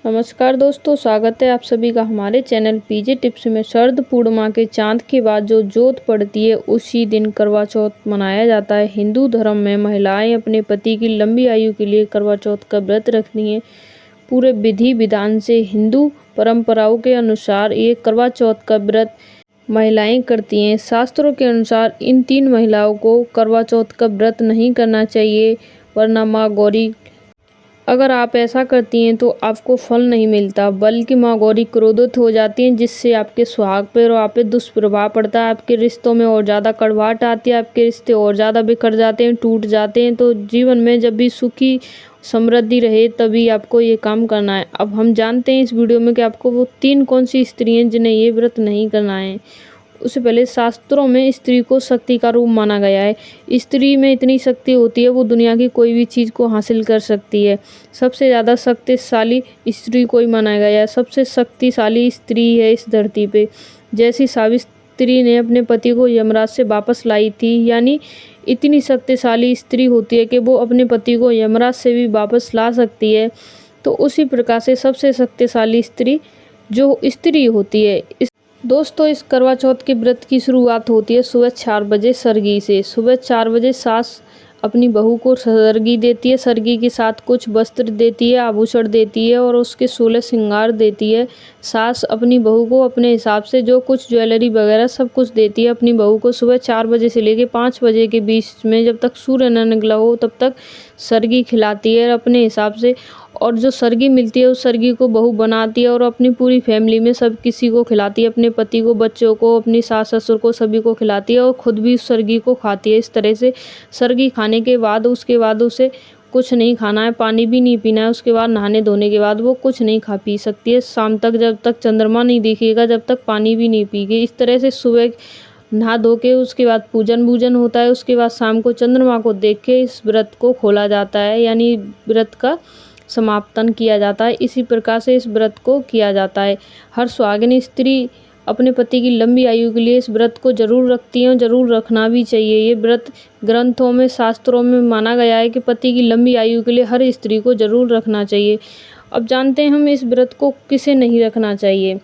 नमस्कार दोस्तों, स्वागत है आप सभी का हमारे चैनल पीजे टिप्स में। शरद पूर्णिमा के चांद के बाद जो जोत पड़ती है उसी दिन करवा चौथ मनाया जाता है। हिंदू धर्म में महिलाएं अपने पति की लंबी आयु के लिए करवा चौथ का व्रत रखती हैं। पूरे विधि विधान से हिंदू परंपराओं के अनुसार ये करवा चौथ का व्रत महिलाएं करती हैं। शास्त्रों के अनुसार इन 3 महिलाओं को करवा चौथ का व्रत नहीं करना चाहिए, वरना माँ गौरी अगर आप ऐसा करती हैं तो आपको फल नहीं मिलता, बल्कि माँ गौरी क्रोधित हो जाती हैं, जिससे आपके सुहाग पर और आप पे दुष्प्रभाव पड़ता है। आपके रिश्तों में और ज़्यादा कड़वाहट आती है, आपके रिश्ते और ज़्यादा बिखर जाते हैं, टूट जाते हैं। तो जीवन में जब भी सुखी समृद्धि रहे तभी आपको ये काम करना है। अब हम जानते हैं इस वीडियो में कि आपको वो 3 कौन सी स्त्री हैं जिन्हें ये व्रत नहीं करना है। उससे पहले शास्त्रों में स्त्री को शक्ति का रूप माना गया है। स्त्री में इतनी शक्ति होती है, वो दुनिया की कोई भी चीज़ को हासिल कर सकती है। सबसे ज़्यादा शक्तिशाली स्त्री को ही माना गया है। सबसे शक्तिशाली स्त्री है इस धरती पे। जैसी सावित्री ने अपने पति को यमराज से वापस लाई थी, यानी इतनी शक्तिशाली स्त्री होती है कि वो अपने पति को यमराज से भी वापस ला सकती है। तो उसी प्रकार से सबसे शक्तिशाली स्त्री जो स्त्री होती है। दोस्तों, इस करवा चौथ के व्रत की शुरुआत होती है सुबह 4 बजे सरगी से। सुबह 4 बजे सास अपनी बहू को सरगी देती है। सरगी के साथ कुछ वस्त्र देती है, आभूषण देती है और उसके 16 श्रृंगार देती है। सास अपनी बहू को अपने हिसाब से जो कुछ ज्वेलरी वगैरह सब कुछ देती है। अपनी बहू को सुबह 4 बजे से लेकर 5 बजे के बीच में, जब तक सूर्य न निकला हो, तब तक सरगी खिलाती है अपने हिसाब से। और जो सरगी मिलती है उस सरगी को बहू बनाती है और अपनी पूरी फैमिली में सब किसी को खिलाती है, अपने पति को, बच्चों को, अपनी सास ससुर को, सभी को खिलाती है और खुद भी उस सरगी को खाती है। इस तरह से सरगी खाने के बाद उसके बाद उसे कुछ नहीं खाना है, पानी भी नहीं पीना है। उसके बाद नहाने धोने के बाद वो कुछ नहीं खा पी सकती है। शाम तक जब तक चंद्रमा नहीं दिखेगा, जब तक पानी भी नहीं पीगी। इस तरह से सुबह नहा धो के उसके बाद पूजन वूजन होता है। उसके बाद शाम को चंद्रमा को देख के इस व्रत को खोला जाता है, यानी व्रत का समापन किया जाता है। इसी प्रकार से इस व्रत को किया जाता है। हर सुहागिनी स्त्री अपने पति की लंबी आयु के लिए इस व्रत को जरूर रखती हैं, जरूर रखना भी चाहिए। ये व्रत ग्रंथों में, शास्त्रों में माना गया है कि पति की लंबी आयु के लिए हर स्त्री को जरूर रखना चाहिए। अब जानते हैं हम इस व्रत को किसे नहीं रखना चाहिए।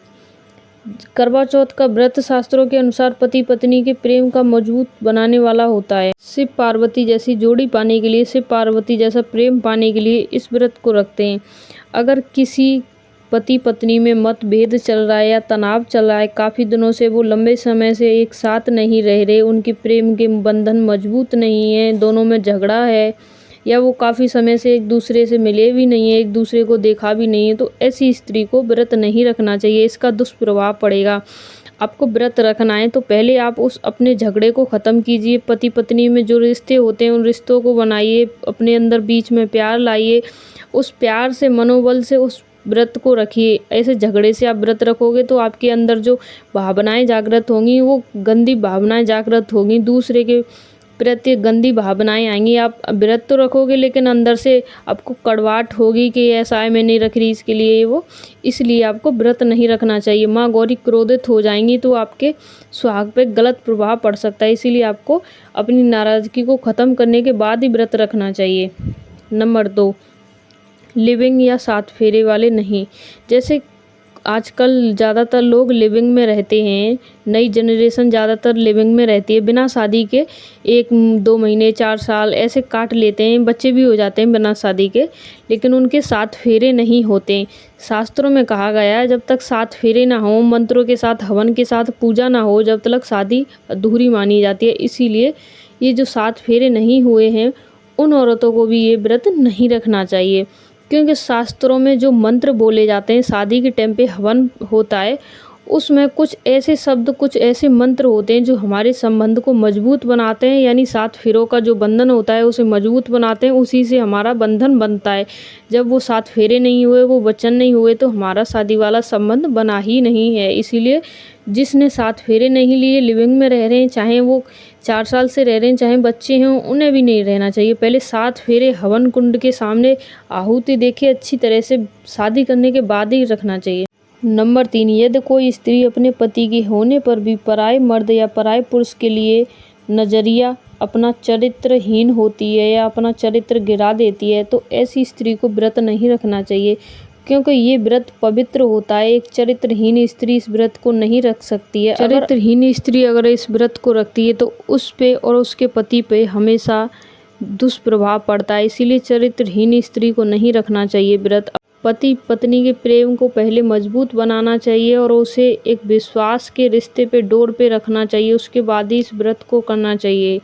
करवा चौथ का व्रत शास्त्रों के अनुसार पति पत्नी के प्रेम का मजबूत बनाने वाला होता है। शिव पार्वती जैसी जोड़ी पाने के लिए, शिव पार्वती जैसा प्रेम पाने के लिए इस व्रत को रखते हैं। अगर किसी पति पत्नी में मतभेद चल रहा है या तनाव चल रहा है, काफ़ी दिनों से वो लंबे समय से एक साथ नहीं रह रहे, उनके प्रेम के बंधन मजबूत नहीं है, दोनों में झगड़ा है, या वो काफ़ी समय से एक दूसरे से मिले भी नहीं है, एक दूसरे को देखा भी नहीं है, तो ऐसी स्त्री को व्रत नहीं रखना चाहिए। इसका दुष्प्रभाव पड़ेगा। आपको व्रत रखना है तो पहले आप उस अपने झगड़े को ख़त्म कीजिए। पति पत्नी में जो रिश्ते होते हैं उन रिश्तों को बनाइए, अपने अंदर बीच में प्यार लाइए। उस प्यार से, मनोबल से उस व्रत को रखिए। ऐसे झगड़े से आप व्रत रखोगे तो आपके अंदर जो भावनाएं जागृत होंगी वो गंदी भावनाएं जागृत होंगी, दूसरे के प्रति गंदी भावनाएं आएंगी। आप व्रत तो रखोगे लेकिन अंदर से आपको कड़वाहट होगी कि ऐसा है, मैं नहीं रख रही इसके लिए वो, इसलिए आपको व्रत नहीं रखना चाहिए। माँ गौरी क्रोधित हो जाएंगी तो आपके सुहाग पे गलत प्रभाव पड़ सकता है, इसीलिए आपको अपनी नाराज़गी को ख़त्म करने के बाद ही व्रत रखना चाहिए। नंबर 2, लिविंग या 7 फेरे वाले नहीं। जैसे आजकल ज़्यादातर लोग लिविंग में रहते हैं, नई जनरेशन ज़्यादातर लिविंग में रहती है, बिना शादी के 1-2 महीने 4 साल ऐसे काट लेते हैं, बच्चे भी हो जाते हैं बिना शादी के, लेकिन उनके 7 फेरे नहीं होते। शास्त्रों में कहा गया है जब तक 7 फेरे ना हो, मंत्रों के साथ, हवन के साथ पूजा ना हो, जब तक शादी अधूरी मानी जाती है। इसीलिए ये जो 7 फेरे नहीं हुए हैं उन औरतों को भी ये व्रत नहीं रखना चाहिए, क्योंकि शास्त्रों में जो मंत्र बोले जाते हैं, शादी के टाइम पे हवन होता है, उसमें कुछ ऐसे शब्द, कुछ ऐसे मंत्र होते हैं जो हमारे संबंध को मजबूत बनाते हैं, यानी 7 फेरों का जो बंधन होता है उसे मजबूत बनाते हैं, उसी से हमारा बंधन बनता है। जब वो 7 फेरे नहीं हुए, वो वचन नहीं हुए, तो हमारा शादी वाला संबंध बना ही नहीं है। इसीलिए जिसने 7 फेरे नहीं लिए, लिविंग में रह रहे हैं, चाहे वो 4 साल से रह रहे हैं, चाहे बच्चे हों, उन्हें भी नहीं रहना चाहिए। पहले 7 फेरे हवन कुंड के सामने आहुति देके अच्छी तरह से शादी करने के बाद ही रखना चाहिए। नंबर 3, यदि कोई स्त्री अपने पति के होने पर भी पराये मर्द या पराये पुरुष के लिए नजरिया अपना चरित्रहीन होती है या अपना चरित्र गिरा देती है, तो ऐसी स्त्री को व्रत नहीं रखना चाहिए। क्योंकि ये व्रत पवित्र होता है। एक चरित्रहीन स्त्री इस व्रत को नहीं रख सकती है। चरित्रहीन स्त्री अगर इस व्रत को रखती है तो उस पे और उसके पति पे हमेशा दुष्प्रभाव पड़ता है। इसीलिए चरित्रहीन स्त्री को नहीं रखना चाहिए व्रत। पति पत्नी के प्रेम को पहले मजबूत बनाना चाहिए और उसे एक विश्वास के रिश्ते पे डोर पे रखना चाहिए, उसके बाद ही इस व्रत को करना चाहिए।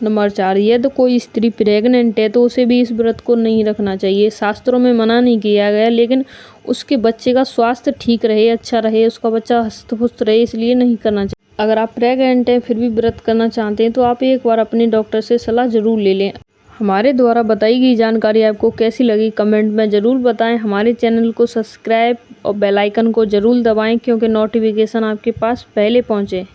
नंबर 4, यदि कोई स्त्री प्रेग्नेंट है तो उसे भी इस व्रत को नहीं रखना चाहिए। शास्त्रों में मना नहीं किया गया, लेकिन उसके बच्चे का स्वास्थ्य ठीक रहे, अच्छा रहे, उसका बच्चा हस्त पुस्त रहे, इसलिए नहीं करना चाहिए। अगर आप प्रेग्नेंट हैं फिर भी व्रत करना चाहते हैं तो आप एक बार अपने डॉक्टर से सलाह जरूर ले लें। हमारे द्वारा बताई गई जानकारी आपको कैसी लगी कमेंट में ज़रूर बताएं। हमारे चैनल को सब्सक्राइब और बेल आइकन को ज़रूर दबाएं क्योंकि नोटिफिकेशन आपके पास पहले पहुंचे।